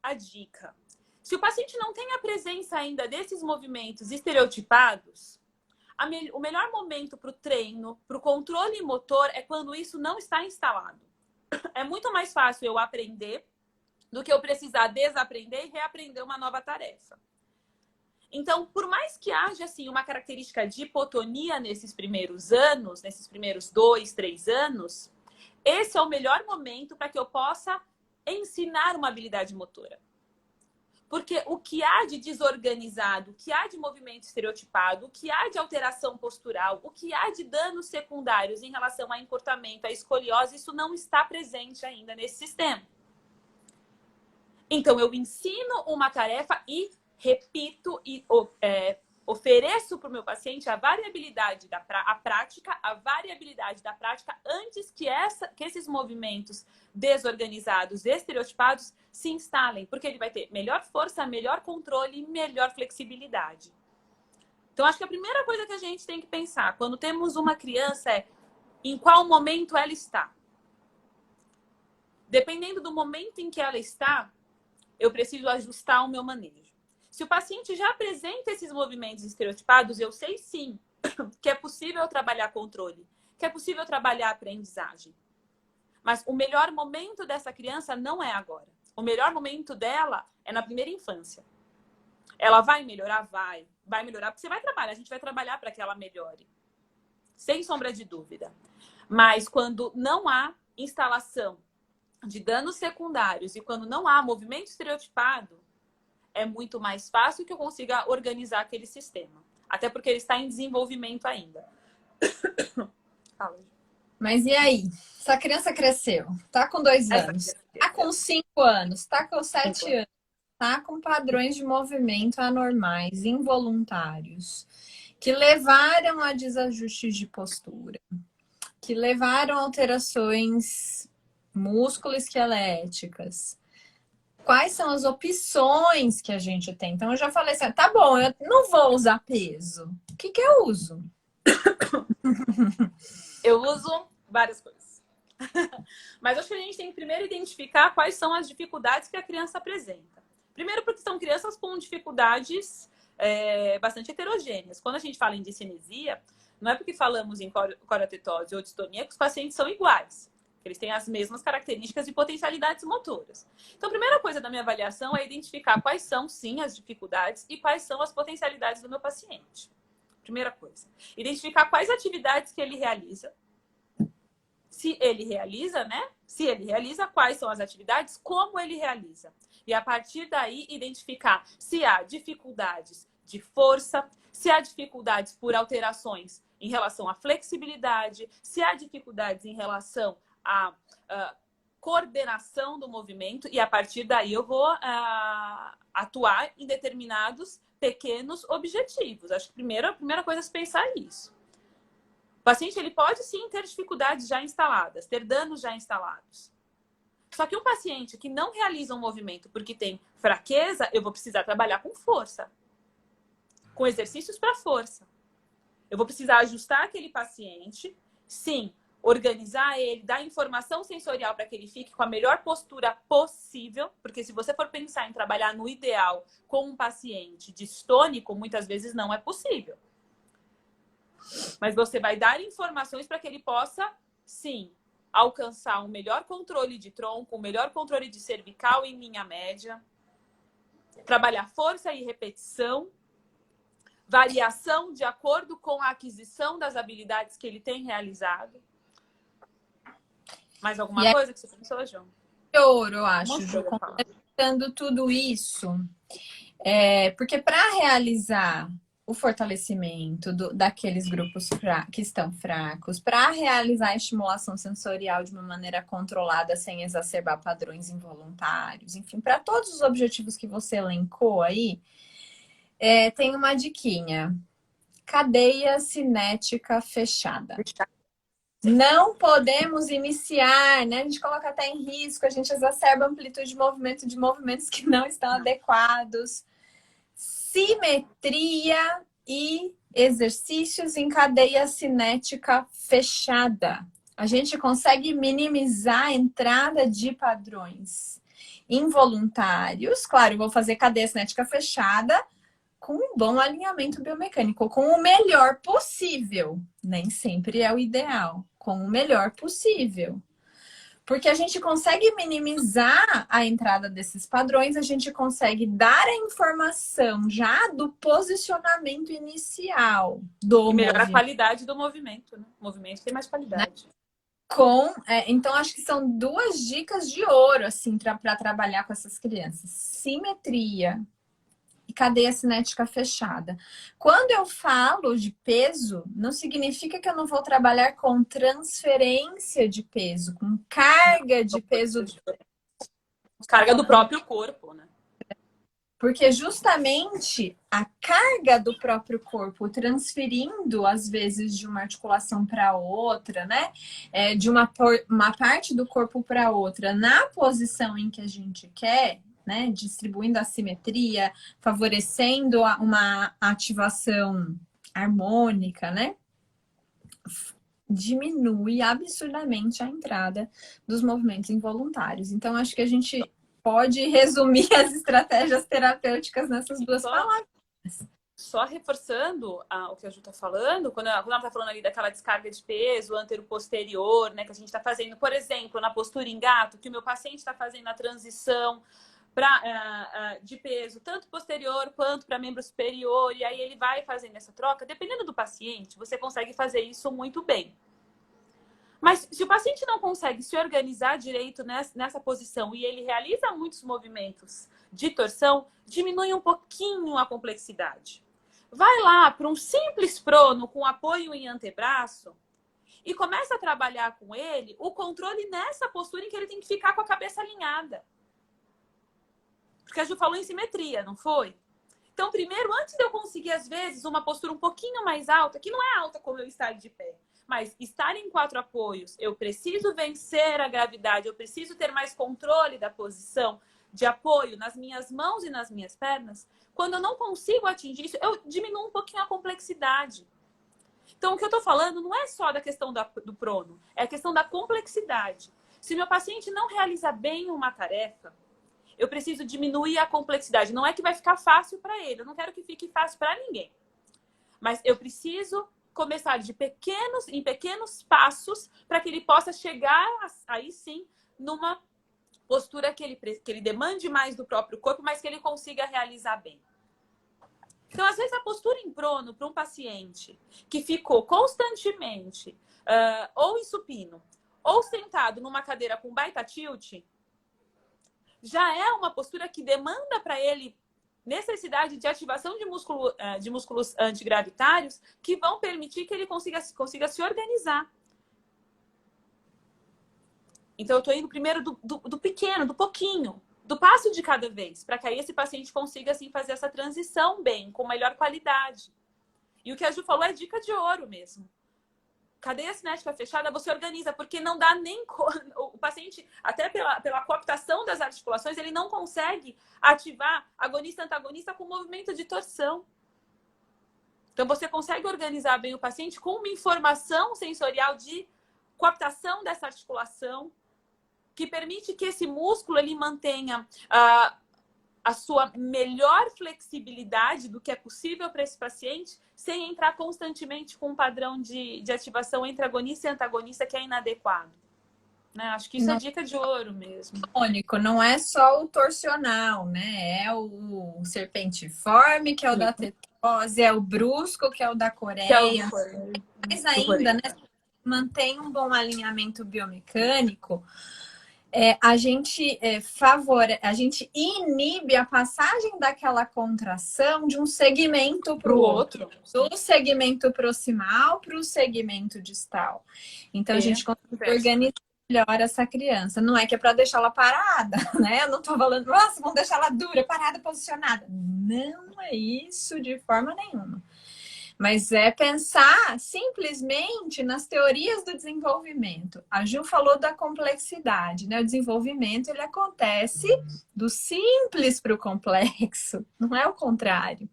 a dica? Se o paciente não tem a presença ainda desses movimentos estereotipados, o melhor momento para o treino, para o controle motor, é quando isso não está instalado. É muito mais fácil eu aprender do que eu precisar desaprender e reaprender uma nova tarefa. Então, por mais que haja assim, uma característica de hipotonia nesses primeiros anos, nesses primeiros 2, 3 anos, esse é o melhor momento para que eu possa ensinar uma habilidade motora. Porque o que há de desorganizado, o que há de movimento estereotipado, o que há de alteração postural, o que há de danos secundários em relação a encurtamento, a escoliose, isso não está presente ainda nesse sistema. Então, eu ensino uma tarefa e repito e ofereço para o meu paciente a variabilidade da prática antes que esses movimentos desorganizados, estereotipados, se instalem, porque ele vai ter melhor força, melhor controle e melhor flexibilidade. Então, acho que a primeira coisa que a gente tem que pensar quando temos uma criança é em qual momento ela está. Dependendo do momento em que ela está, eu preciso ajustar o meu manejo. Se o paciente já apresenta esses movimentos estereotipados, eu sei sim que é possível trabalhar controle, que é possível trabalhar aprendizagem. Mas o melhor momento dessa criança não é agora. O melhor momento dela é na primeira infância. Ela vai melhorar? Vai melhorar, porque você vai trabalhar, a gente vai trabalhar para que ela melhore. Sem sombra de dúvida. Mas quando não há instalação de danos secundários e quando não há movimento estereotipado, é muito mais fácil que eu consiga organizar aquele sistema. Até porque ele está em desenvolvimento ainda. Mas e aí? Essa criança cresceu, tá com 2 anos, tá com 5 anos, tá com 7 anos, tá com padrões de movimento anormais, involuntários, que levaram a desajustes de postura, que levaram a alterações músculo-esqueléticas. Quais são as opções que a gente tem? Então, eu já falei assim, tá bom, eu não vou usar peso. O que eu uso? Eu uso várias coisas. Mas acho que a gente tem que primeiro identificar quais são as dificuldades que a criança apresenta. Primeiro porque são crianças com dificuldades bastante heterogêneas. Quando a gente fala em discinesia, não é porque falamos em coriatetose ou distonia que os pacientes são iguais. Eles têm as mesmas características e potencialidades motoras. Então, a primeira coisa da minha avaliação é identificar quais são, sim, as dificuldades e quais são as potencialidades do meu paciente. Primeira coisa. Identificar quais atividades que ele realiza. Se ele realiza, né? Se ele realiza, quais são as atividades, como ele realiza. E a partir daí, identificar se há dificuldades de força, se há dificuldades por alterações em relação à flexibilidade, se há dificuldades em relação à coordenação do movimento, e a partir daí eu vou atuar em determinados pequenos objetivos. Acho que a primeira coisa é se pensar isso. O paciente ele pode sim ter dificuldades já instaladas, ter danos já instalados. Só que um paciente que não realiza um movimento porque tem fraqueza, eu vou precisar trabalhar com força, com exercícios para força. Eu vou precisar ajustar aquele paciente, sim, organizar ele, dar informação sensorial para que ele fique com a melhor postura possível, porque se você for pensar em trabalhar no ideal com um paciente distônico, muitas vezes não é possível. Mas você vai dar informações para que ele possa, sim, alcançar um melhor controle de tronco, um melhor controle de cervical em linha média, trabalhar força e repetição, variação de acordo com a aquisição das habilidades que ele tem realizado. Mais alguma coisa que você pensou, João? Ouro, eu acho, Ju, contando tudo isso, porque para realizar o fortalecimento daqueles grupos que estão fracos, para realizar a estimulação sensorial de uma maneira controlada, sem exacerbar padrões involuntários, enfim, para todos os objetivos que você elencou aí, tem uma diquinha. Cadeia cinética fechada. Não podemos iniciar, né? A gente coloca até em risco, a gente exacerba a amplitude de movimento de movimentos que não estão adequados. Simetria e exercícios em cadeia cinética fechada. A gente consegue minimizar a entrada de padrões involuntários. Claro, eu vou fazer cadeia cinética fechada com um bom alinhamento biomecânico, com o melhor possível. Nem sempre é o ideal, com o melhor possível. Porque a gente consegue minimizar a entrada desses padrões, a gente consegue dar a informação já do posicionamento inicial do e melhora movimento. a qualidade do movimento, né? O movimento tem mais qualidade. Então, acho que são duas dicas de ouro, assim, para trabalhar com essas crianças. Simetria e cadeia cinética fechada. Quando eu falo de peso, não significa que eu não vou trabalhar com transferência de peso, com carga de peso. Carga do próprio corpo, né? Porque justamente a carga do próprio corpo transferindo, às vezes, de uma articulação para outra, né? De uma parte do corpo para outra, na posição em que a gente quer, né? Distribuindo a simetria, favorecendo uma ativação harmônica, né? Diminui absurdamente a entrada dos movimentos involuntários. Então, acho que a gente pode resumir as estratégias terapêuticas nessas duas palavras. Só reforçando o que a Ju está falando, quando ela está falando ali daquela descarga de peso antero-posterior, né, que a gente está fazendo, por exemplo, na postura em gato, que o meu paciente está fazendo a transição de peso, tanto posterior quanto para membro superior, e aí ele vai fazendo essa troca, dependendo do paciente, você consegue fazer isso muito bem. Mas se o paciente não consegue se organizar direito nessa posição e ele realiza muitos movimentos de torção, diminui um pouquinho a complexidade. Vai lá para um simples prono com apoio em antebraço e começa a trabalhar com ele o controle nessa postura em que ele tem que ficar com a cabeça alinhada. Porque a Ju falou em simetria, não foi? Então, primeiro, antes de eu conseguir, às vezes, uma postura um pouquinho mais alta, que não é alta como eu estar de pé, mas estar em 4 apoios, eu preciso vencer a gravidade, eu preciso ter mais controle da posição de apoio nas minhas mãos e nas minhas pernas. Quando eu não consigo atingir isso, eu diminuo um pouquinho a complexidade. Então, o que eu estou falando não é só da questão do prono, é a questão da complexidade. Se meu paciente não realiza bem uma tarefa, eu preciso diminuir a complexidade. Não é que vai ficar fácil para ele, eu não quero que fique fácil para ninguém. Mas eu preciso começar em pequenos passos para que ele possa chegar aí sim numa postura que ele demande mais do próprio corpo, mas que ele consiga realizar bem. Então, às vezes, a postura em prono para um paciente que ficou constantemente ou em supino ou sentado numa cadeira com baita tilt, já é uma postura que demanda para ele necessidade de ativação de músculos antigravitários que vão permitir que ele consiga se organizar. Então, eu estou indo primeiro do pequeno, do pouquinho, do passo de cada vez, para que aí esse paciente consiga assim, fazer essa transição bem, com melhor qualidade. E o que a Ju falou é dica de ouro mesmo. cadeia cinética fechada, você organiza, porque não dá nem... O paciente, até pela cooptação das articulações, ele não consegue ativar agonista e antagonista com movimento de torção. Então, você consegue organizar bem o paciente com uma informação sensorial de cooptação dessa articulação, que permite que esse músculo ele mantenha a sua melhor flexibilidade do que é possível para esse paciente, sem entrar constantemente com um padrão de ativação entre agonista e antagonista que é inadequado. Né? Acho que isso é dica de ouro mesmo. Crônico, não é só o torsional, né? É o serpentiforme, que é o da tetose, é o brusco, que é o da coreia. Mas ainda, né? Mantém um bom alinhamento biomecânico. A gente inibe a passagem daquela contração de um segmento para o outro. Do segmento proximal para o segmento distal. Então, a gente consegue organizar melhor essa criança. Não é que é para deixá-la parada, né? Eu não tô falando, nossa, vamos deixar ela dura, parada, posicionada. Não é isso de forma nenhuma. Mas é pensar simplesmente nas teorias do desenvolvimento. A Ju falou da complexidade, né? O desenvolvimento, ele acontece do simples para o complexo, não é o contrário.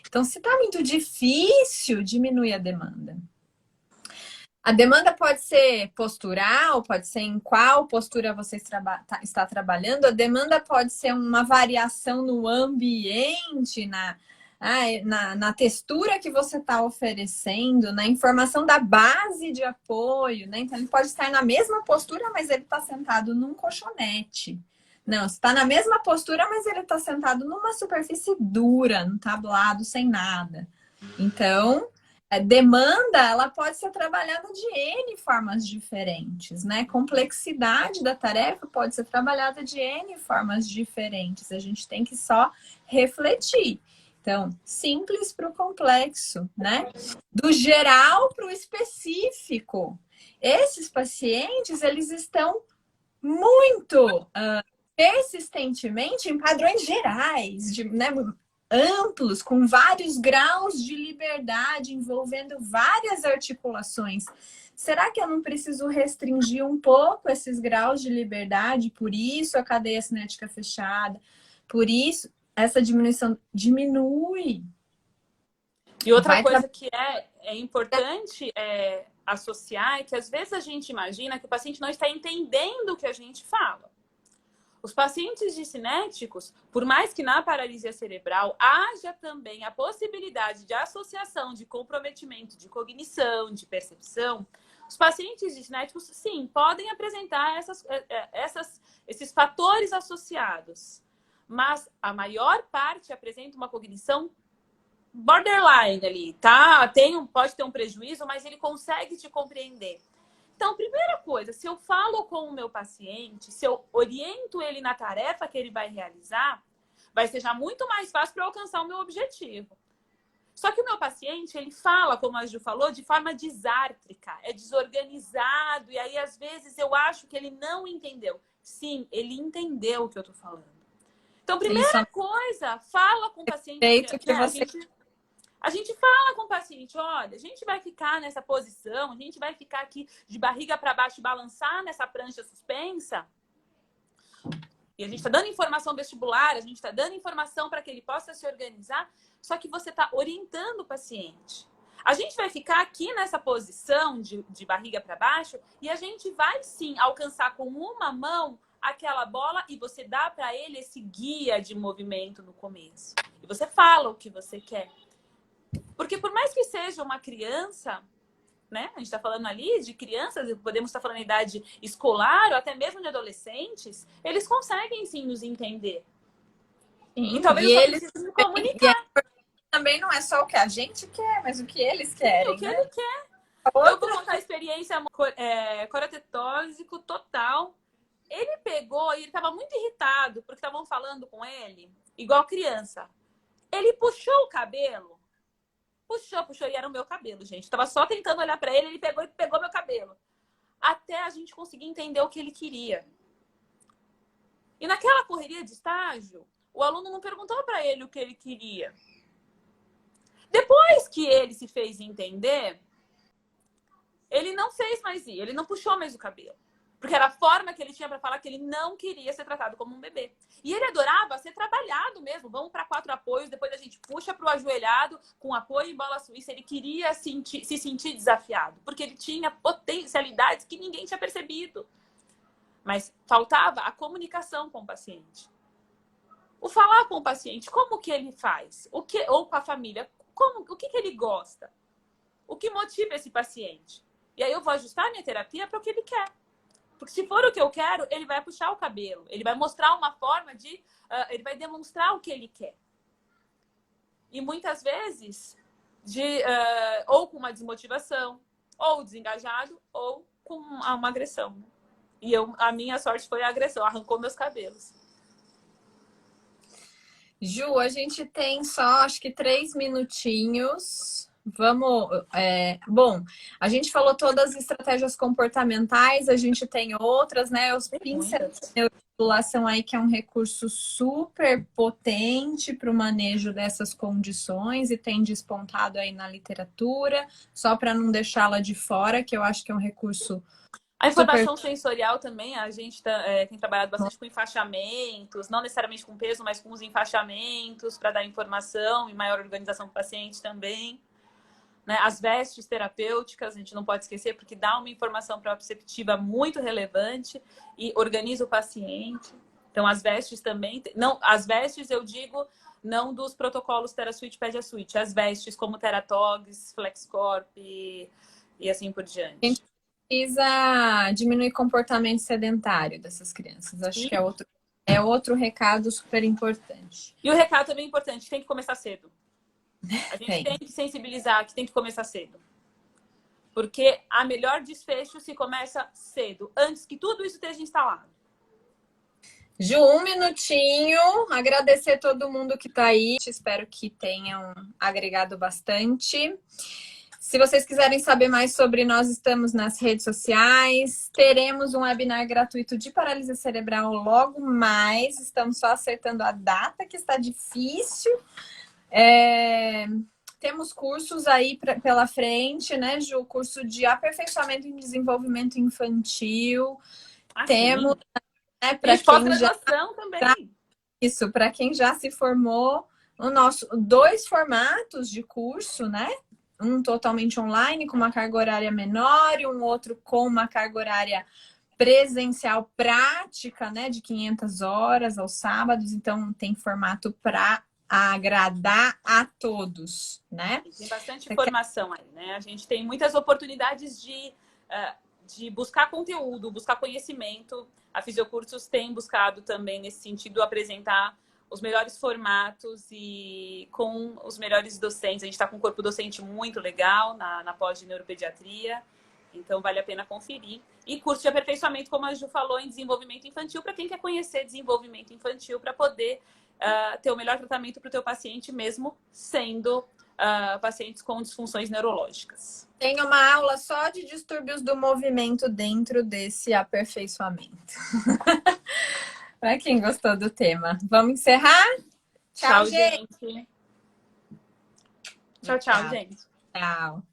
Então, se está muito difícil, diminui a demanda. A demanda pode ser postural, pode ser em qual postura você está trabalhando. A demanda pode ser uma variação no ambiente, na textura que você está oferecendo, na informação da base de apoio, né? Então, ele pode estar na mesma postura, mas ele está sentado num colchonete. Não, está na mesma postura, mas ele está sentado numa superfície dura, num tablado, sem nada. Então, a demanda, ela pode ser trabalhada de N formas diferentes, né? Complexidade da tarefa pode ser trabalhada de N formas diferentes. A gente tem que só refletir. Então, simples para o complexo, né? Do geral para o específico. Esses pacientes, eles estão muito persistentemente em padrões gerais, né? Amplos, com vários graus de liberdade, envolvendo várias articulações. Será que eu não preciso restringir um pouco esses graus de liberdade? Por isso a cadeia cinética fechada, por isso essa diminuição diminui. E outra coisa que é importante associar é que às vezes a gente imagina que o paciente não está entendendo o que a gente fala. Os pacientes discinéticos, por mais que na paralisia cerebral haja também a possibilidade de associação de comprometimento de cognição, de percepção, os pacientes discinéticos, sim, podem apresentar esses fatores associados. Mas a maior parte apresenta uma cognição borderline ali, tá? Pode ter um prejuízo, mas ele consegue te compreender. Então, primeira coisa, se eu falo com o meu paciente, se eu oriento ele na tarefa que ele vai realizar, vai ser já muito mais fácil para eu alcançar o meu objetivo. Só que o meu paciente, ele fala, como a Ju falou, de forma desártrica, é desorganizado, e aí às vezes eu acho que ele não entendeu. Sim, ele entendeu o que eu tô falando. Então, primeira coisa, fala com o paciente. A gente fala com o paciente, olha, a gente vai ficar nessa posição, a gente vai ficar aqui de barriga para baixo, balançar nessa prancha suspensa. E a gente está dando informação vestibular, a gente está dando informação para que ele possa se organizar, só que você está orientando o paciente. A gente vai ficar aqui nessa posição de barriga para baixo e a gente vai sim alcançar com uma mão aquela bola e você dá para ele esse guia de movimento no começo. E você fala o que você quer. Porque por mais que seja uma criança, né? A gente está falando ali de crianças, podemos estar falando de idade escolar ou até mesmo de adolescentes, eles conseguem sim nos entender. Sim, e talvez eles precisem comunicar. Também não é só o que a gente quer, mas o que eles querem. O que ele quer. Eu vou contar a experiência coratetósico total. Ele pegou e ele estava muito irritado porque estavam falando com ele, igual criança. Ele puxou o cabelo. Puxou, e era o meu cabelo, gente. Eu tava só tentando olhar para ele pegou meu cabelo. Até a gente conseguir entender o que ele queria. E naquela correria de estágio, o aluno não perguntou para ele o que ele queria. Depois que ele se fez entender, Ele não fez mais ir, ele não puxou mais o cabelo. Porque era a forma que ele tinha para falar que ele não queria ser tratado como um bebê. E ele adorava ser trabalhado mesmo. Vamos para 4 apoios, depois a gente puxa para o ajoelhado, com apoio em bola suíça. Ele queria se sentir desafiado, porque ele tinha potencialidades que ninguém tinha percebido. Mas faltava a comunicação com o paciente. O falar com o paciente, como que ele faz? Ou com a família, o que ele gosta? O que motiva esse paciente? E aí eu vou ajustar a minha terapia para o que ele quer. Porque se for o que eu quero, ele vai puxar o cabelo. Ele vai mostrar uma forma de... ele vai demonstrar o que ele quer. E muitas vezes, ou com uma desmotivação, ou desengajado, ou com uma agressão. E a minha sorte foi a agressão. Arrancou meus cabelos. Ju, a gente tem só, acho que 3 minutinhos. Vamos... bom, a gente falou todas as estratégias comportamentais, a gente tem outras, né? Os pincéis de neuroestimulação aí, que é um recurso super potente para o manejo dessas condições e tem despontado aí na literatura, só para não deixá-la de fora, que eu acho que é um recurso... A informação sensorial também, a gente tem trabalhado bastante com enfaixamentos, não necessariamente com peso, mas com os enfaixamentos para dar informação e maior organização para o paciente também. Né? As vestes terapêuticas, a gente não pode esquecer, porque dá uma informação proprioceptiva muito relevante e organiza o paciente. Então, as vestes também... Não, as vestes, eu digo, não dos protocolos TheraSuite, PediaSuite. As vestes como Teratogs, FlexCorp e assim por diante. Precisa diminuir comportamento sedentário dessas crianças. Acho que é outro recado super importante. E o recado também é importante, tem que começar cedo. A gente tem que sensibilizar que tem que começar cedo. Porque a melhor desfecho se começa cedo, antes que tudo isso esteja instalado. Ju, 1 minutinho. Agradecer todo mundo que está aí. Espero que tenham agregado bastante. Se vocês quiserem saber mais sobre nós, estamos nas redes sociais. Teremos um webinar gratuito de paralisia cerebral logo mais. Estamos só acertando a data, que está difícil. Temos cursos aí pela frente, né, Ju? Curso de aperfeiçoamento em desenvolvimento infantil. Temos, né, para quem já... também. Isso, para quem já se formou, o nosso 2 formatos de curso, né? Um totalmente online, com uma carga horária menor, e um outro com uma carga horária presencial prática, né, de 500 horas aos sábados. Então, tem formato para agradar a todos, né? Tem bastante informação aí, né? A gente tem muitas oportunidades de buscar conteúdo, buscar conhecimento. A Fisiocursos tem buscado também, nesse sentido, apresentar os melhores formatos e com os melhores docentes. A gente está com um corpo docente muito legal na pós de neuropediatria, então vale a pena conferir. E curso de aperfeiçoamento, como a Ju falou, em desenvolvimento infantil, para quem quer conhecer desenvolvimento infantil, para poder ter o melhor tratamento para o teu paciente, mesmo sendo pacientes com disfunções neurológicas. Tem uma aula só de distúrbios do movimento dentro desse aperfeiçoamento. Para quem gostou do tema. Vamos encerrar? Tchau, gente. Tchau, gente. Tchau.